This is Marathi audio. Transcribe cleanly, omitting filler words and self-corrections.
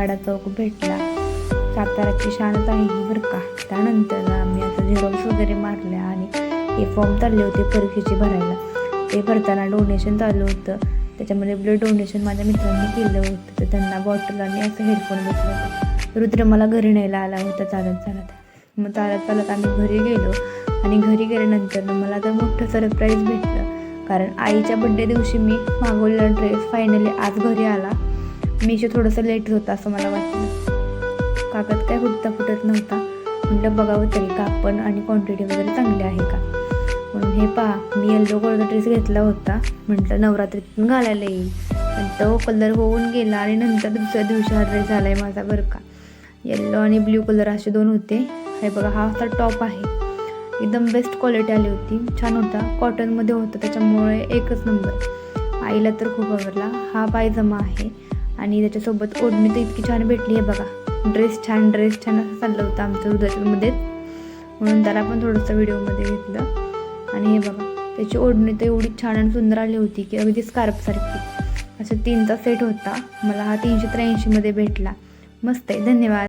वाडा चौक भेटला. साताराची शानच आहे ही बरं का. त्यानंतर आम्ही आता झेरॉक्स वगैरे मारल्या आणि हे फॉर्म चालले होते परीक्षेचे भरायला. ते भरताना डोनेशन चालू होतं. त्याच्यामध्ये ब्लड डोनेशन माझ्या मित्रांनी केलं होतं. तर त्यांना बॉटल आणि असं हेडफोन भेटलं होतं. रुद्र मला घरी न्यायला आला होता चालत. मग चालत आम्ही घरी गेलो आणि घरी गेल्यानंतर मला तर मोठं सरप्राईज भेटलं. कारण आईच्या बड्डे दिवशी मी मागवलेला ड्रेस फायनली आज घरी आला. मीशो थोडंसं लेट होतं असं मला वाटलं. कागद काय फुटत नव्हता. म्हटलं बघावं तरी कापड आणि क्वांटिटी वगैरे चांगली आहे का. म्हणून हे पहा, मी येल्लो कलरचा ड्रेस घेतला होता. म्हटलं नवरात्रीतून घालायला येईल. पण तो कलर होऊन गेला आणि नंतर दुसऱ्या दिवशी हा ड्रेस झाला आहे माझा बरं का. येल्लो आणि ब्ल्यू कलर असे दोन होते. हे बघा, हा असा टॉप आहे. एकदम बेस्ट क्वालिटी आली होती. छान होता. कॉटनमध्ये होतं त्याच्यामुळे एकच नंबर. आईला तर खूप आवडला. हा पायजमा आहे आणि त्याच्यासोबत ओढणी तर इतकी छान भेटली. आहे बघा, ड्रेस छान असं चाललं होतं आमचं हृदयामध्येच. म्हणून त्याला पण थोडंसं व्हिडिओमध्ये घेतलं. आणि हे बघा, त्याची ओढणी तर एवढी छान आणि सुंदर आली होती की अगदी स्कार्फसारखी. असं 3चा सेट होता. मला हा 383 मध्ये भेटला. मस्त आहे. धन्यवाद.